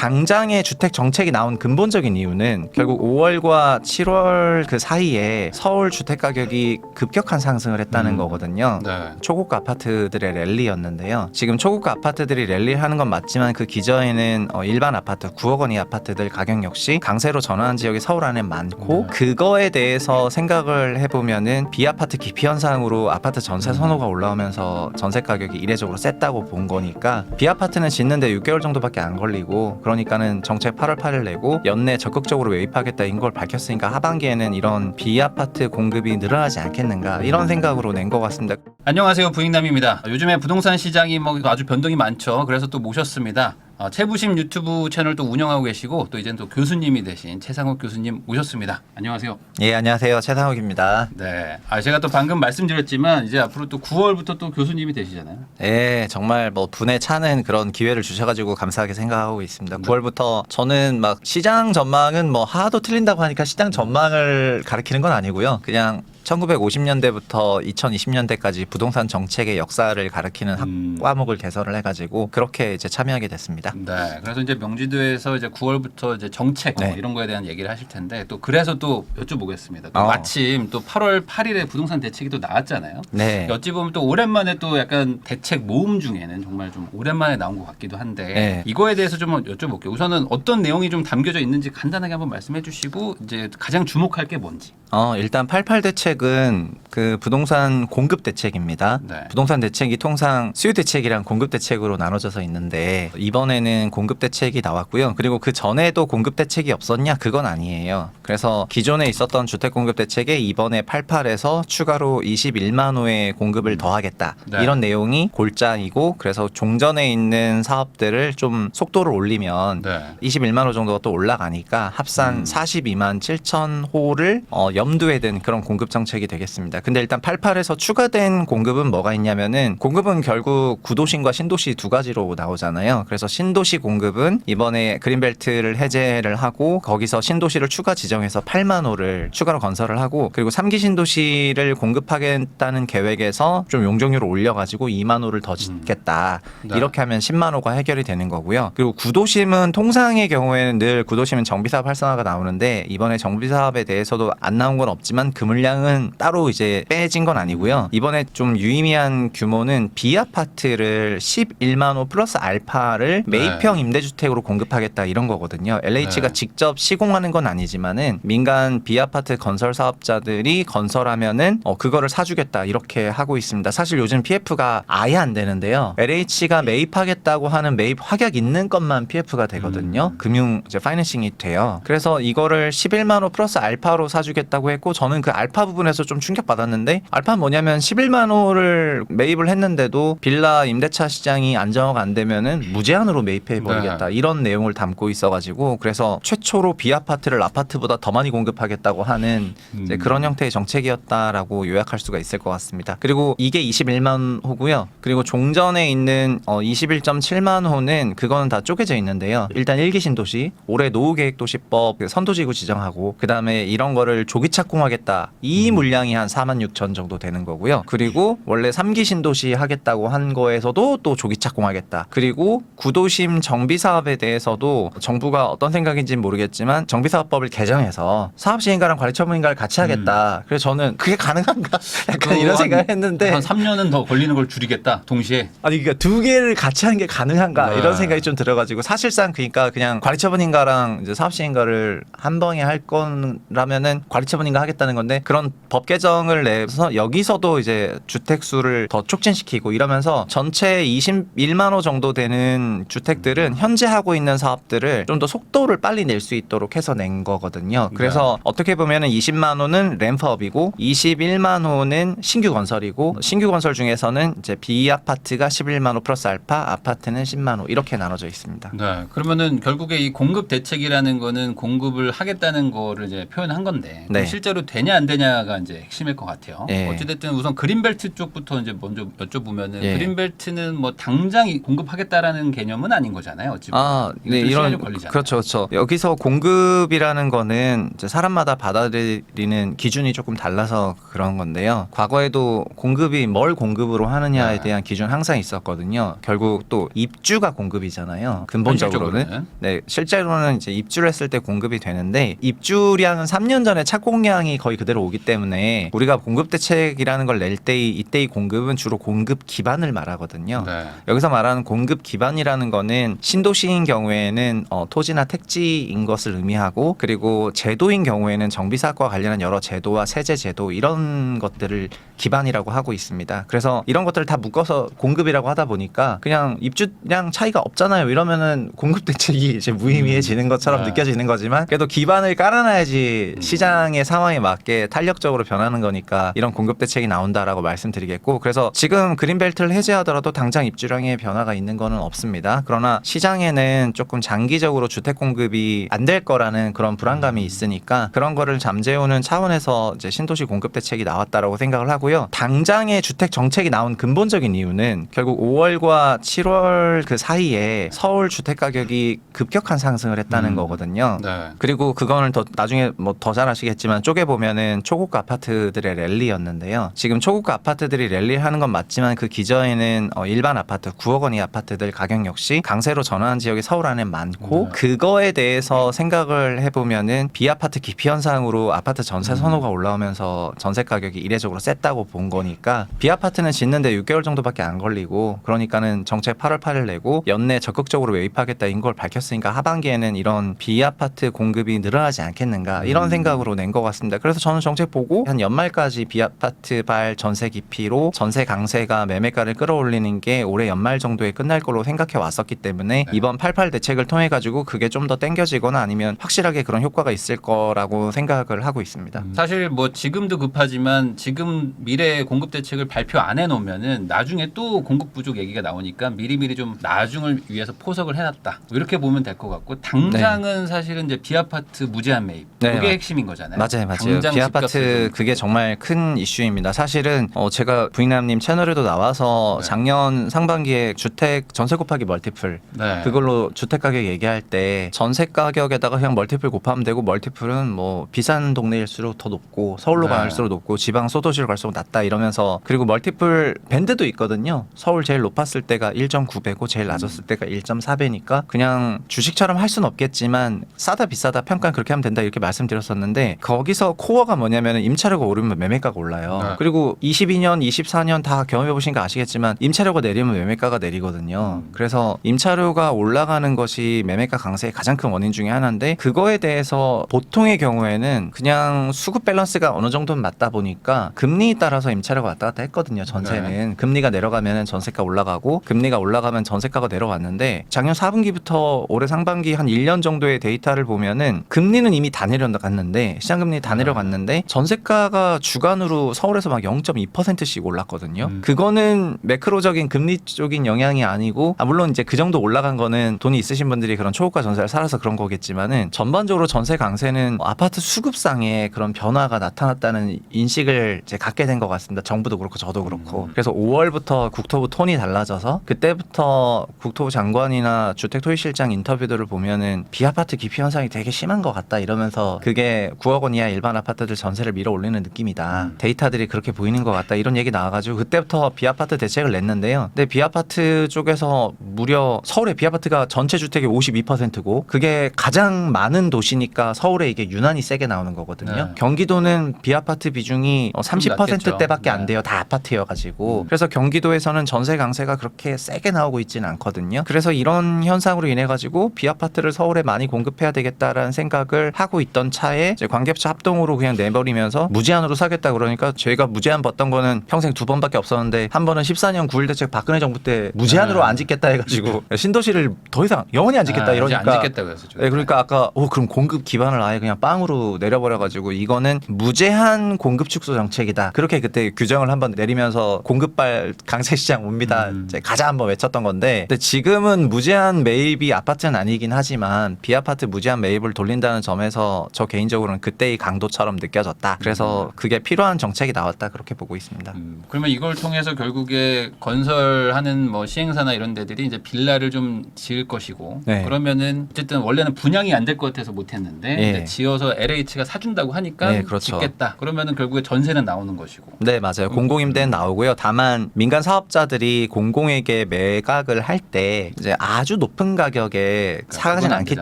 당장의 주택 정책이 나온 근본적인 이유는 결국 5월과 7월 그 사이에 서울 주택 가격이 급격한 상승을 했다는 거거든요. 네. 초고가 아파트들의 랠리였는데요. 지금 초고가 아파트들이 랠리를 하는 건 맞지만 그 기저에는 일반 아파트 9억 원이 아파트들 가격 역시 강세로 전환한 지역이 서울 안에 많고 그거에 대해서 생각을 해보면은 비아파트 기피 현상으로 아파트 전세 선호가 올라오면서 전세 가격이 이례적으로 셌다고 본 거니까 비아파트는 짓는데 6개월 정도밖에 안 걸리고 그러니까는 정책 8월 8일 내고 연내 적극적으로 매입하겠다인 걸 밝혔으니까 하반기에는 이런 비아파트 공급이 늘어나지 않겠는가 이런 생각으로 낸 것 같습니다. 안녕하세요, 부익남입니다. 요즘에 부동산 시장이 뭐 아주 변동이 많죠. 그래서 또 모셨습니다. 최부심 유튜브 채널도 운영하고 계시고 또 이제는 또 교수님이 되신 최상욱 교수님 모셨습니다. 안녕하세요. 예, 안녕하세요. 최상욱입니다. 네. 제가 또 방금 말씀드렸지만 이제 앞으로 또 9월부터 또 교수님이 되시잖아요. 예, 정말 뭐 분에 차는 그런 기회를 주셔가지고 감사하게 생각하고 있습니다. 9월부터 저는 막 시장 전망은 뭐 하도 틀린다고 하니까 시장 전망을 가리키는 건 아니고요. 그냥 1950년대부터 2020년대까지 부동산 정책의 역사를 가리키는 과목을 개설을 해가지고 그렇게 이제 참여하게 됐습니다. 네. 그래서 이제 명지도에서 이제 9월부터 이제 정책 네. 이런 거에 대한 얘기를 하실 텐데 또 그래서 또 여쭤보겠습니다. 또 마침 또 8월 8일에 부동산 대책이 또 나왔잖아요. 네. 어찌 보면 또 오랜만에 또 약간 대책 모음 중에는 정말 좀 오랜만에 나온 것 같기도 한데 네. 이거에 대해서 좀 여쭤볼게요. 우선은 어떤 내용이 좀 담겨져 있는지 간단하게 한번 말씀해 주시고 이제 가장 주목할 게 뭔지. 일단 88 대책은 그 부동산 공급 대책입니다. 네. 부동산 대책이 통상 수요 대책이랑 공급 대책으로 나눠져서 있는데 이번에는 공급 대책이 나왔고요. 그리고 그 전에도 공급 대책이 없었냐? 그건 아니에요. 그래서 기존에 있었던 주택 공급 대책에 이번에 88에서 추가로 21만 호의 공급을 더하겠다. 네. 이런 내용이 골자이고 그래서 종전에 있는 사업들을 좀 속도를 올리면 네. 21만 호 정도가 또 올라가니까 합산 42만 7천 호를 염두에 둔 그런 공급 정책이 되겠습니다. 근데 일단 88에서 추가된 공급은 뭐가 있냐면은 공급은 결국 구도심과 신도시 두 가지로 나오잖아요. 그래서 신도시 공급은 이번에 그린벨트를 해제를 하고 거기서 신도시를 추가 지정해서 8만 호를 추가로 건설을 하고 그리고 3기 신도시를 공급하겠다는 계획에서 좀 용적률을 올려가지고 2만 호를 더 짓겠다. 네. 이렇게 하면 10만 호가 해결이 되는 거고요. 그리고 구도심은 통상의 경우에는 늘 구도심은 정비사업 활성화가 나오는데 이번에 정비사업에 대해서도 안 나온 건 없지만 그 물량은 따로 이제 빼진 건 아니고요. 이번에 좀 유의미한 규모는 비아파트를 11만 호 플러스 알파를 매입형 임대주택으로 공급하겠다 이런 거거든요. LH가 네. 직접 시공하는 건 아니지만은 민간 비아파트 건설 사업자들이 건설하면은 그거를 사주겠다 이렇게 하고 있습니다. 사실 요즘 PF가 아예 안 되는데요. LH가 매입하겠다고 하는 매입 확약 있는 것만 PF가 되거든요. 금융 이제 파이낸싱이 돼요. 그래서 이거를 11만 호 플러스 알파로 사주겠다고 했고 저는 그 알파 부분에서 좀 충격받았는데 알파는 뭐냐면 11만 호를 매입을 했는데도 빌라 임대차 시장이 안정화가 안 되면은 무제한으로 매입해 버리겠다 이런 내용을 담고 있어가지고 그래서 최초로 비아파트를 아파트보다 더 많이 공급하겠다고 하는 이제 그런 형태의 정책이었다라고 요약할 수가 있을 것 같습니다. 그리고 이게 21만 호고요. 그리고 종전에 있는 21.7만 호는 그거는 다 쪼개져 있는데요. 일단 1기 신도시 올해 노후계획도시법 선도지구 지정하고 그 다음에 이런 거를 조기 착공하겠다. 이 물량이 한 4만 6천 정도 되는 거고요. 그리고 원래 3기 신도시 하겠다고 한 거에서도 또 조기 착공하겠다. 그리고 구도심 정비 사업에 대해서도 정부가 어떤 생각인지는 모르겠지만 정비사업법을 개정해서 사업시행가랑 관리처분인가를 같이 하겠다. 그래서 저는 그게 가능한가? 약간 이런 생각을 했는데 한 3년은 더 걸리는 걸 줄이겠다. 동시에. 아니 그러니까 두 개를 같이 하는 게 가능한가 네. 이런 생각이 좀 들어가지고 사실상 그러니까 그냥 관리처분인가랑 이제 사업시행가를 한 번에 할 거라면은 관리처분인가 하겠다는 건데 그런 법 개정을 내서 여기서도 이제 주택 수를 더 촉진시키고 이러면서 전체 21만 호 정도 되는 주택들은 현재 하고 있는 사업들을 좀 더 속도를 빨리 낼 수 있도록 해서 낸 거거든요. 그래서 어떻게 보면은 20만 호는 램프업이고 21만 호는 신규 건설이고 신규 건설 중에서는 이제 비아파트가 11만 호 플러스 알파, 아파트는 10만 호 이렇게 나눠져 있습니다. 네. 그러면은 결국에 이 공급 대책이라는 거는 공급을 하겠다는 거를 이제 표현한 건데 네. 실제로 되냐 안 되냐가 이제 핵심일 것 같아요. 예. 어찌됐든 우선 그린벨트 쪽부터 이제 먼저 여쭤보면은 예. 그린벨트는 뭐 당장 공급하겠다라는 개념은 아닌 거잖아요. 어찌 보면. 네, 이것도 시간이 이런 걸리잖아요. 그렇죠. 여기서 공급이라는 거는 이제 사람마다 받아들이는 기준이 조금 달라서 그런 건데요. 과거에도 공급이 뭘 공급으로 하느냐에 네. 대한 기준 항상 있었거든요. 결국 또 입주가 공급이잖아요. 근본적으로는. 현실적으로는. 네, 실제로는 이제 입주를 했을 때 공급이 되는데 입주량은 3년 전에 착공량이 거의 그대로 오기 때문에 우리가 공급 대책이라는 걸 낼 때 이때의 공급은 주로 공급 기반을 말하거든요. 네. 여기서 말하는 공급 기반이라는 거는 신도시인 경우에는 토지나 택지인 것을 의미하고 그리고 제도인 경우에는 정비사업과 관련한 여러 제도와 세제 제도 이런 것들을 기반이라고 하고 있습니다. 그래서 이런 것들을 다 묶어서 공급이라고 하다 보니까 그냥 입주량 차이가 없잖아요. 이러면은 공급 대책이 이제 무의미해지는 것처럼 네. 느껴지는 거지만 그래도 기반을 깔아놔야지 시장의 상황에 맞게 탄력적으로 변하는 거니까 이런 공급 대책이 나온다라고 말씀드리겠고 그래서 지금 그린벨트를 해제하더라도 당장 입주량에 변화가 있는 거는 없습니다. 그러나 시장에는 조금 장기적으로 주택 공급이 안 될 거라는 그런 불안감이 있으니까 그런 거를 잠재우는 차원에서 이제 신도시 공급 대책이 나왔다라고 생각을 하고요. 당장의 주택 정책이 나온 근본적인 이유는 결국 5월과 7월 그 사이에 서울 주택 가격이 급격한 상승을 했다는 거거든요. 네. 그리고 그거는 더 나중에 뭐 더 잘 아시겠지만 쪼개 보면은 초고가 아파트들의 랠리였는데요. 지금 초고가 아파트들이 랠리하는 건 맞지만 그 기저에는 일반 아파트 9억 원의 아파트들 가격 역시 강세로 전환한 지역이 서울 안에 많고 그거에 대해서 생각을 해보면은 비아파트 기피 현상으로 아파트 전세 선호가 올라오면서 전세 가격이 이례적으로 셌다고 본 거니까 비아파트는 짓는데 6개월 정도밖에 안 걸리고 그러니까는 정책 8월 8일 내고 연내 적극적으로 매입하겠다인 걸 밝혔으니까 하반기에는 이런 비아파트 공급이 늘어나지 않겠는가 이런 생각으로 낸 것 같습니다. 그래서 저는 정책 보고 한 연말까지 비아파트발 전세 기피로 전세 강세가 매매가를 끌어올리는 게 올해 연말 정도에 끝날 걸로 생각해 왔었기 때문에 이번 88 대책을 통해 가지고 그게 좀 더 땡겨지거나 아니면 확실하게 그런 효과가 있을 거라고 생각을 하고 있습니다. 사실 뭐 지금도 급하지만 지금 미래 공급 대책을 발표 안 해놓으면은 나중에 또 공급 부족 얘기가 나오니까 미리미리 좀 나중을 위해서 포석을 해놨다 이렇게 보면 될 것 같고 당장은 사실은 이제 비아파트 무제한 매입 네, 그게 핵심인 거잖아요. 맞아요. 당장 비아파트 집값을 그게 정말 큰 이슈입니다. 사실은 제가 부익남님 채널에도 나와서 네. 작년 상반기에 주택 전세 곱하기 멀티플 네. 그걸로 주택 가격 얘기할 때 전세 가격에다가 그냥 멀티플 곱하면 되고 멀티플은 뭐 비싼 동네일수록 더 높고 서울로 네. 갈수록 높고 지방 소도시로 갈수록 낮다 이러면서 그리고 멀티플 밴드도 있거든요. 서울 제일 높았을 때가 1.9배고 제일 낮았을 때가 1.4배니까 그냥 주식처럼 할 수는 없겠지만 싸다 비싸다 평가는 그렇게 하면 된다 이렇게 말씀드렸었는데 거기서 코어가 뭐냐면 임차료가 오르면 매매가가 올라요. 네. 그리고 22년, 24년 다 경험해 보시니까 아시겠지만 임차료가 내리면 매매가가 내리거든요. 그래서 임차료가 올라가는 것이 매매가 강세의 가장 큰 원인 중에 하나인데 그거에 대해서 보통의 경우에는 그냥 수급 밸런스가 어느 정도는 맞다 보니까 금리에 따라서 임차료가 왔다 갔다 했거든요. 전세는 금리가 내려가면 전세가 올라가고 금리가 올라가면 전세가가 내려왔는데 작년 4분기부터 올해 상반기 한 1년 정도의 데이터를 보면은 금리는 이미 다 내려갔는데 시장금리 다 내려갔는데 전세가가 주간으로 서울에서 막 0.2%씩 올랐거든요. 그거는 매크로적인 금리 쪽인 영향이 아니고 물론 이제 그 정도 올라간 거는 돈이 있으신 분들이 그런 초고가 전세를 살아서 그런 거겠지만은 전반적으로 전세 강세는 아파트 수급상에 그런 변화가 나타났다는 인식을 이제 갖게 된 것 같습니다. 정부도 그렇고 저도 그렇고. 그래서 5월부터 국토부 톤이 달라져서 그때부터 국토부 장관이나 주택토지실장 인터뷰들을 보면은 비아파트 기피 현상이 되게 심한 것 같다 이러면서 그게 9억 원 이하 일반 아파트들 전세를 밀어 올리는 느낌이다. 데이터들이 그렇게 보이는 것 같다 이런 얘기 나와가지고 그때부터 비아파트 대책을 냈는데요. 근데 비아파트 쪽에서 무려 서울의 비아파트가 전체 주택의 52%고 그게 가장 많은 도시니까 서울에 이게 유난히 세게 나오는 거거든요. 네. 경기도는 비아파트 비중이 30%대밖에 안 돼요. 다 아파트여가지고 그래서 경기도에서는 전세 강세가 그렇게 세게 나오고 있지는 않거든요. 그래서 이런 현상으로 인해 가지고 비아파트를 서울에 많이 공급해야 되겠다라는 생각을 하고 있던 차에 이제 관계업체 합동으로 그냥 내버리면서 무제한으로 사겠다 그러니까 저희가 무제한 봤던 거는 평생 2번밖에 없었는데 한 번은 14년 9일 대책 박근혜 정부 때 무제한으로 안 짓겠다 해가지고 신도시를 더 이상 영원히 안 짓겠다 이제 이러니까 안 짓겠다 그랬었죠. 네, 그러니까 아까 그럼 공급 기반을 아예 그냥 빵으로 내려버려가지고 이거는 무제한 공급 축소 정책이다. 그렇게 그때 규정을 한번 내리면서 공급발 강세 시장 옵니다. 이제 가자 한번 외쳤던 건데 근데 지금은 무제한 매입이 아파트는 아니긴 하지만 비아파트 무제한 매입을 돌린다는 점에서 저 개인적으로는 그때의 강도처럼 느껴졌다. 그래서 그래서 그게 필요한 정책이 나왔다 그렇게 보고 있습니다. 그러면 이걸 통해서 결국에 건설하는 뭐 시행사나 이런 데들이 이제 빌라를 좀 지을 것이고 네. 그러면은 어쨌든 원래는 분양이 안 될 것 같아서 못 했는데 예. 이제 지어서 LH가 사준다고 하니까 네, 그렇죠. 짓겠다. 그러면은 결국에 전세는 나오는 것이고. 네, 맞아요. 공공임대는 나오고요. 다만 민간 사업자들이 공공에게 매각을 할 때 이제 아주 높은 가격에 사가진 그건 안 않기 되잖아.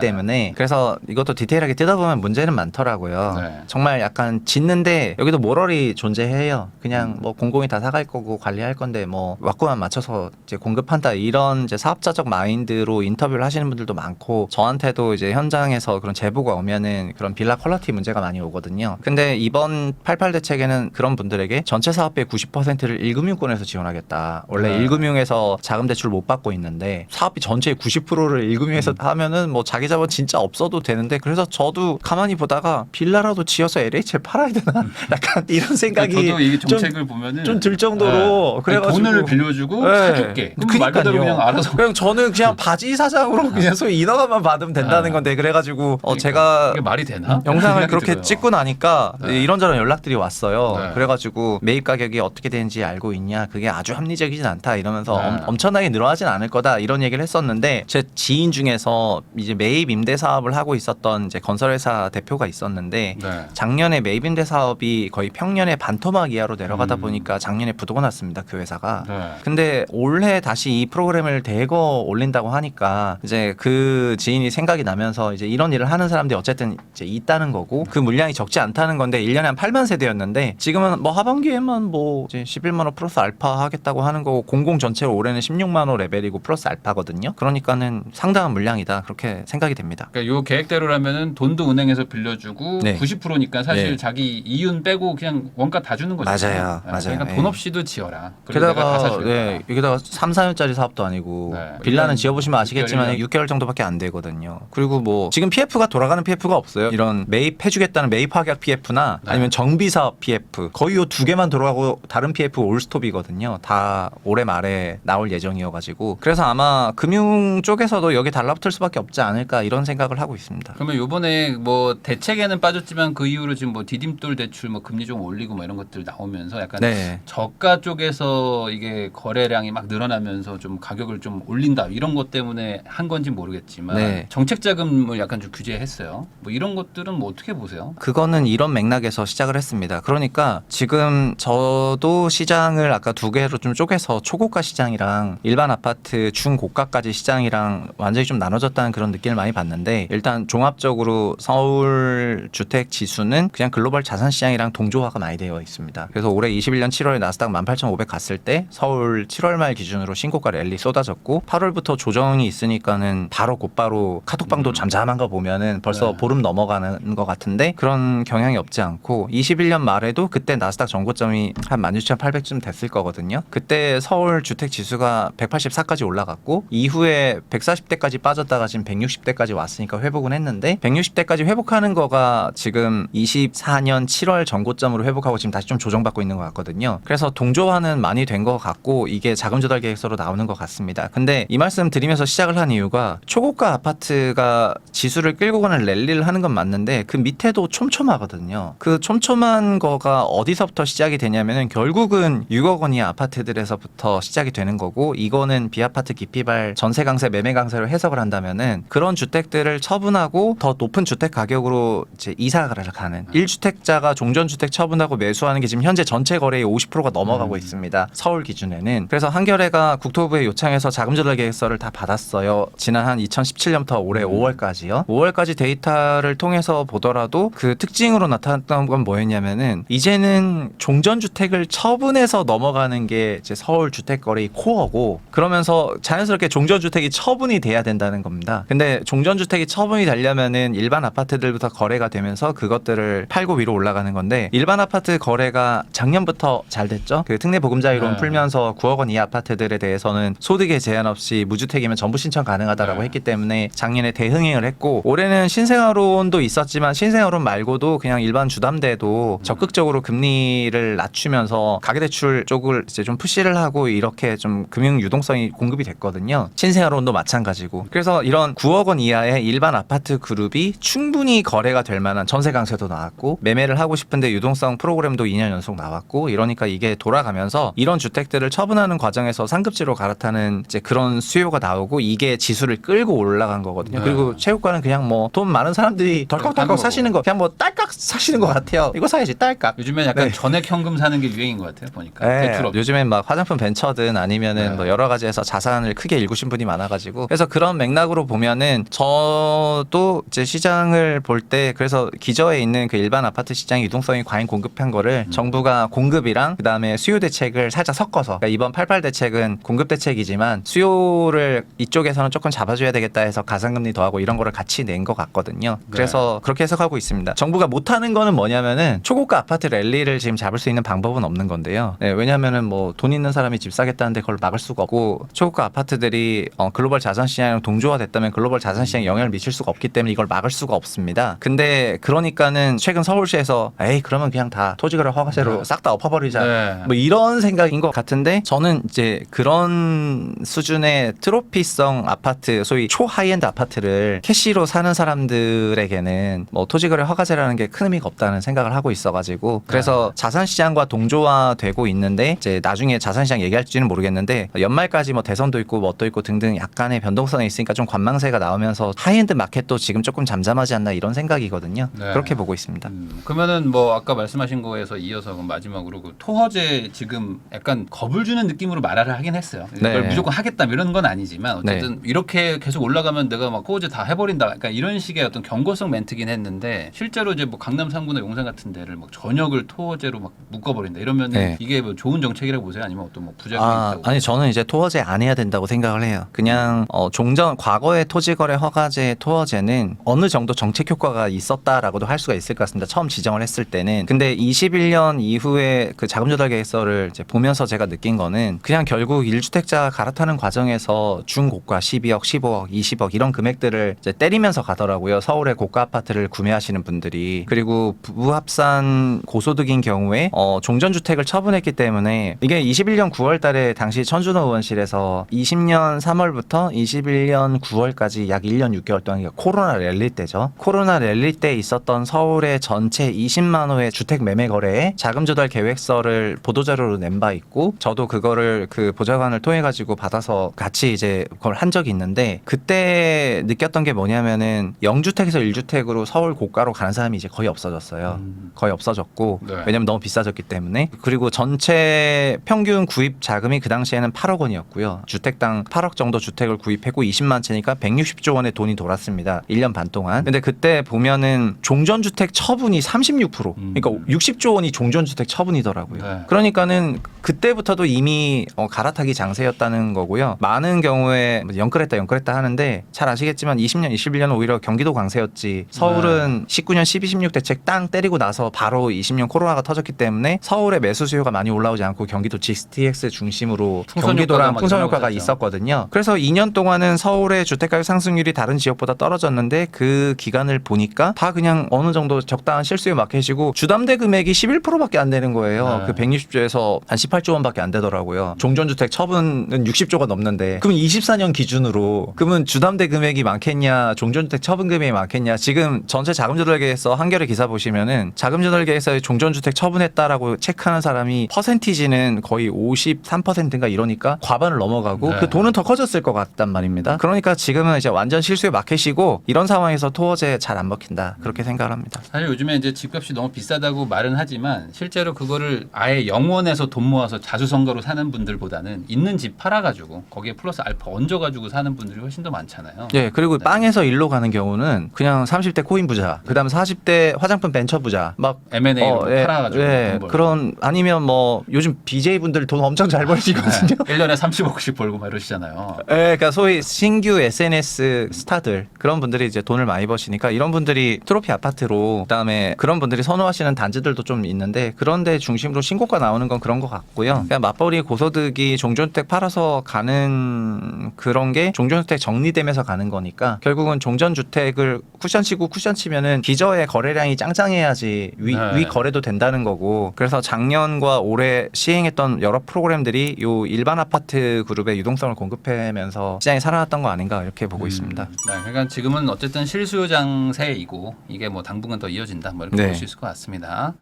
때문에 그래서 이것도 디테일하게 뜯어보면 문제는 많더라고요. 네. 정말 약간 짓는데 여기도 모럴이 존재해요. 그냥 뭐 공공이 다 사갈 거고 관리할 건데 뭐 왁구만 맞춰서 이제 공급한다 이런 이제 사업자적 마인드로 인터뷰를 하시는 분들도 많고 저한테도 이제 현장에서 그런 제보가 오면은 그런 빌라 퀄리티 문제가 많이 오거든요. 근데 이번 88 대책에는 그런 분들에게 전체 사업비의 90%를 1금융권에서 지원하겠다. 원래 네. 1금융에서 자금 대출 못 받고 있는데 사업비 전체의 90%를 1금융에서 하면은 뭐 자기 자본 진짜 없어도 되는데 그래서 저도 가만히 보다가 빌라라도 지어서 LH에 팔아야 되나? 약간 이런 생각이 저도 이 좀 정책을 보면은 좀 들 정도로 네. 그래가지고 돈을 빌려주고 네. 사줄게. 그럼 말 그대로 그러니까요. 그냥 알아서. 그냥 저는 그냥 바지 사장으로 그냥 소위 인허가만 받으면 된다는 네. 건데 그래가지고 그러니까 제가 이게 말이 되나? 영상을 생각이 그렇게 들어요. 찍고 나니까 네. 이런저런 연락들이 왔어요. 네. 그래가지고 매입 가격이 어떻게 되는지 알고 있냐? 그게 아주 합리적이진 않다 이러면서 네. 엄청나게 늘어나진 않을 거다 이런 얘기를 했었는데 제 지인 중에서 이제 매입 임대 사업을 하고 있었던 이제 건설회사 대표가 있었는데 네. 작년에 매입 임대 사업이 거의 평년의 반토막 이하로 내려가다 보니까 작년에 부도가 났습니다. 그 회사가. 네. 근데 올해 다시 이 프로그램을 대거 올린다고 하니까 이제 그 지인이 생각이 나면서 이제 이런 일을 하는 사람들이 어쨌든 이제 있다는 거고 그 물량이 적지 않다는 건데 1년에 한 8만 세대였는데 지금은 뭐 하반기에만 뭐 이제 11만 원 플러스 알파 하겠다고 하는 거고 공공 전체로 올해는 16만 원 레벨이고 플러스 알파거든요. 그러니까는 상당한 물량이다 그렇게 생각이 됩니다. 그러니까 요 계획대로라면은 돈도 은행에서 빌려주고 네. 90%니까 사실 네. 자기 이윤 빼고 그냥 원가 다 주는 거잖아요. 맞아요. 맞아요. 그러니까 예. 돈 없이도 지어라. 그리고 내가 다 게다가 사줄 거야. 네, 여기다가 3, 4년짜리 사업도 아니고 네. 빌라는 지어보시면 아시겠지만 6개월 6개월 정도밖에 안 되거든요. 그리고 뭐 지금 PF가 돌아가는 PF가 없어요. 이런 매입해주겠다는 매입 확약 PF나 네. 아니면 정비사업 PF 거의 요 두 개만 돌아가고 다른 PF 올스톱이거든요. 다 올해 말에 나올 예정이어가지고 그래서 아마 금융 쪽에서도 여기 달라붙을 수밖에 없지 않을까 이런 생각을 하고 있습니다. 그러면 요번에 뭐 대책에는 빠졌지만 그 이후로 지금 뭐 디딤돌 대출 뭐 금리 좀 올리고 뭐 이런 것들 나오면서 약간 네. 저가 쪽에서 이게 거래량이 막 늘어나면서 좀 가격을 좀 올린다 이런 것 때문에 한 건지 모르겠지만 네. 정책 자금을 약간 좀 규제했어요. 뭐 이런 것들은 뭐 어떻게 보세요? 그거는 이런 맥락에서 시작을 했습니다. 그러니까 지금 저도 시장을 아까 두 개로 좀 쪼개서 초고가 시장이랑 일반 아파트 중고가까지 시장이랑 완전히 좀 나눠졌다는 그런 느낌을 많이 받는데 일단 종합적으로 서울 주택 지수는 그냥 글로벌 자산 시장이랑 동조화가 많이 되어 있습니다. 그래서 올해 21년 7월에 나스닥 18,500 갔을 때 서울 7월 말 기준으로 신고가 랠리 쏟아졌고 8월부터 조정이 있으니까는 바로 곧바로 카톡방도 잠잠한 거 보면은 벌써 네. 보름 넘어가는 것 같은데 그런 경향이 없지 않고 21년 말에도 그때 나스닥 정고점이 한 16,800쯤 됐을 거거든요. 그때 서울 주택 지수가 184까지 올라갔고 이후에 140대까지 빠졌다가 지금 160대까지 왔으니까 회복은 했는데 160대까지 회복하는 거가 지금 24년 7월 정고점으로 회복하고 지금 다시 좀 조정받고 있는 것 같거든요. 그래서 동조화는 많이 된 것 같고 이게 자금 조달 계획서로 나오는 것 같습니다. 근데 이 말씀 드리면서 시작을 한 이유가 초고가 아파트가 지수를 끌고 가는 랠리를 하는 건 맞는데 그 밑에도 촘촘하거든요. 그 촘촘한 거가 어디서부터 시작이 되냐면은 결국은 6억 원 이하 아파트들에서부터 시작이 되는 거고 이거는 비아파트 기피발 전세 강세 매매 강세로 해석을 한다면은 그런 주택들을 처분하고 더 높은 주택 가격으로 이제 이사를 가는 1주택자가 종전주택 처분하고 매수하는 게 지금 현재 전체 거래의 50%가 넘어가고 있습니다. 서울 기준에는. 그래서 한겨레가 국토부에 요청해서 자금 조달 계획서를 다 받았어요. 지난 한 2017년부터 올해 5월까지요. 5월까지 데이터를 통해서 보더라도 그 특징으로 나타났던 건 뭐였냐면은 이제는 종전주택을 처분해서 넘어가는 게 이제 서울 주택 거래의 코어고 그러면서 자연스럽게 종전주택이 처분이 돼야 된다는 겁니다. 근데 종전주택이 처분이 되려면은 일반 아파트들부터 거래가 되면서 그것들을 팔고 위로 올라가는 건데 일반 아파트 거래가 작년부터 잘 됐죠. 그 특례 보금자리론 네. 풀면서 9억 원 이하 아파트들에 대해서는 소득에 제한 없이 무주택이면 전부 신청 가능하다라고 네. 했기 때문에 작년에 대흥행을 했고 올해는 신생아론도 있었지만 신생아론 말고도 그냥 일반 주담대도 적극적으로 금리를 낮추면서 가계대출 쪽을 이제 좀 푸시를 하고 이렇게 좀 금융 유동성이 공급이 됐거든요. 신생아론도 마찬가지고. 그래서 이런 9억 원 이하의 일반 아파트 그룹이 충분히 거래가 될 만한 전세 강세도 나왔고 매매를 하고 싶은데 유동성 프로그램도 2년 연속 나왔고 이러니까 이게 돌아가면서 이런 주택들을 처분하는 과정에서 상급지로 갈아타는 이제 그런 수요가 나오고 이게 지수를 끌고 올라간 거거든요. 네. 그리고 체육관은 그냥 뭐 돈 많은 사람들이 덜컥덜컥 사시는 거 그냥 뭐 딸깍 사시는 것 같아요. 이거 사야지 딸깍. 요즘엔 약간 네. 전액 현금 사는 게 유행인 것 같아요. 보니까 네, 대출 없이. 요즘엔 막 화장품 벤처든 아니면은 네. 뭐 여러 가지에서 자산을 크게 일구신 분이 많아가지고 그래서 그런 맥락으로 보면은 저도 이제 시장을 볼 때 그래서 기저에 있는 그 일반 아파트 시장 유동성이 과잉 공급한 거를 정부가 공급이랑 그다음에 수요 대책을 살짝 섞어서 그러니까 이번 88 대책은 공급 대책이지만 수요를 이쪽에서는 조금 잡아줘야 되겠다 해서 가산금리 더하고 이런 거를 같이 낸 것 같거든요. 그래서 그렇게 해석하고 있습니다. 정부가 못하는 거는 뭐냐면은 초고가 아파트 랠리를 지금 잡을 수 있는 방법은 없는 건데요. 네, 왜냐하면은 뭐 돈 있는 사람이 집 사겠다는데 그걸 막을 수가 없고 초고가 아파트들이 글로벌 자산 시장이랑 동조화됐다면 글로벌 자산 시장에 영향을 미칠 수가 없기 때문에 이걸 막을 수가 없습니다. 근데 그러니까는 최근 서울시에서 에이 그러면 그냥 다 토지거래 허가제로 싹 다 엎어버리자 네. 뭐 이런 생각인 것 같은데 저는 이제 그런 수준의 트로피성 아파트 소위 초하이엔드 아파트를 캐시로 사는 사람들에게는 뭐 토지거래 허가제라는 게 큰 의미가 없다는 생각을 하고 있어가지고 그래서 자산시장과 동조화되고 있는데 이제 나중에 자산시장 얘기할지는 모르겠는데 연말까지 뭐 대선도 있고 뭣도 있고 등등 약간의 변동성이 있으니까 좀 관망세가 나오면서 하이엔드 마켓도 지금 조금 잠잠하지 않나 이런 생각이거든요. 네. 그렇게 보고 있습니다. 그러면은 뭐 아까 말씀하신 거에서 이어서 그럼 마지막으로 그 토허제 지금 약간 겁을 주는 느낌으로 말을 하긴 했어요. 이걸 네. 무조건 하겠다 이런 건 아니지만 어쨌든 이렇게 계속 올라가면 내가 막 토허제 다 해버린다. 그러니까 이런 식의 어떤 경고성 멘트긴 했는데 실제로 이제 뭐 강남 3구나 용산 같은 데를 막 전역을 토허제로 막 묶어버린다. 이러면 네. 이게 뭐 좋은 정책이라고 보세요? 아니면 어떤 뭐 부작용이 있다고? 아니 저는 이제 토어제 안 해야 된다고 생각을 해요. 그냥 종전 과거의 토지거래 허가제 토어제는 어느 정도 정책 효과가 있었다라고도 할 수가 있을 것 같습니다. 처음 지정을 했을 때는. 근데 21년 이후에 그 자금 조달 계획서를 이제 보면서 제가 느낀 거는 그냥 결국 1주택자 갈아타는 과정에서 중고가 12억, 15억, 20억 이런 금액들을 이제 때리면서 가더라고요. 서울의 고가 아파트를 구매하시는 분들이. 그리고 부합산 고소득인 경우에 종전주택을 처분했기 때문에 이게 21년 9월 달에 당시 천준호 의원실에서 20년 3월부터 21년 9월까지 약 1년 6개월 동안 코로나 랠리 때죠. 코로나 랠리 때 있었던 서울의 전체 20만 호의 주택 매매 거래에 자금 조달 계획서를 보도자료로 낸 바 있고 저도 그거를 그 보좌관을 통해 가지고 받아서 같이 이제 그걸 한 적이 있는데 그때 느꼈던 게 뭐냐면은 0주택에서 1주택으로 서울 고가로 가는 사람이 이제 거의 없어졌어요. 거의 없어졌고 네. 왜냐면 너무 비싸졌기 때문에. 그리고 전체 평균 구입 자금이 그 당시에는 8억 원이었고요. 주택당 8억 정도 주택을 구입했고 20만 채니까 160조 원의 돈이 돌았습니다. 1년 반 동안. 근데 그때 보면은 종전주택 처분이 36%. 그러니까 60조 원이 종전주택 처분이더라고요. 네. 그러니까는 그때부터도 이미 갈아타기 장세였다는 거고요. 많은 경우에 영끌했다 하는데 잘 아시겠지만 20년, 21년은 오히려 경기도 강세였지. 서울은 19년 12, 16 대책 땅 때리고 나서 바로 20년 코로나가 터졌기 때문에 서울의 매수 수요가 많이 올라오지 않고 경기도 GTX 중심으로 경기도랑 풍선 효과가 있었거든요. 그래서 2년 동안은 서울의 주택가격 상승률이 다른 지역보다 떨어졌는데 그 기간을 보니까 다 그냥 어느 정도 적당한 실수요 마켓이고 주담대 금액이 11%밖에 안 되는 거예요. 그 160조에서 한 18조 원밖에 안 되더라고요. 종전주택 처분은 60조가 넘는데 그럼 24년 기준으로 그러면 주담대 금액이 많겠냐 종전주택 처분 금액이 많겠냐. 지금 전체 자금조달계획서 한겨레 기사 보시면은 자금조달계획서에 종전주택 처분했다라고 체크하는 사람이 퍼센티지는 거의 53%인가 이러니까 과반을 넘어가고 그 돈은 더 커졌을 것 같단 말입니다. 그러니까 지금은 이제 완전 실수요 마켓이고 이런 상황에서 토어제 잘 안 먹힌다 그렇게 생각을 합니다. 사실 요즘에 이제 집값이 너무 비싸다고 말은 하지만 실제로 그거를 아예 영원에서 돈 모아서 자수성가로 사는 분들보다는 있는 집 팔아가지고 거기에 플러스 알파 얹어가지고 사는 분들이 훨씬 더 많잖아요. 예, 그리고 빵에서 일로 가는 경우는 그냥 30대 코인 부자, 그다음 40대 화장품 벤처 부자, 막 M&A로 팔아가지고 돈 벌고. 그런 아니면 뭐 요즘 BJ 분들 돈 엄청 잘 벌시거든요. 1년에 30억씩 벌고 막 이러시잖아요. 예, 그러니까 소위 신규 SNS 스타들 그런 분들이 이제 돈을 많이 버시니까 이런 분들이 트로피 아파트로 그다음에 그런 분들이 선호하시는 단지들도 좀 있는데 그런데 중심으로 신고가 나오는 건 그런 것 같고. 같고요. 그냥 맞벌이 고소득이 종전주택 팔아서 가는 그런 게 종전주택 정리되면서 가는 거니까 결국은 종전주택을 쿠션치고 쿠션치면은 기저의 거래량이 짱짱해야지 위 거래도 된다는 거고 그래서 작년과 올해 시행했던 여러 프로그램들이 요 일반 아파트 그룹의 유동성을 공급하면서 시장이 살아났던 거 아닌가 이렇게 보고 있습니다. 네, 그러니까 지금은 어쨌든 실수요 장세이고 이게 뭐 당분간 더 이어진다 뭐 이렇게 네. 볼 수 있을 것 같습니다.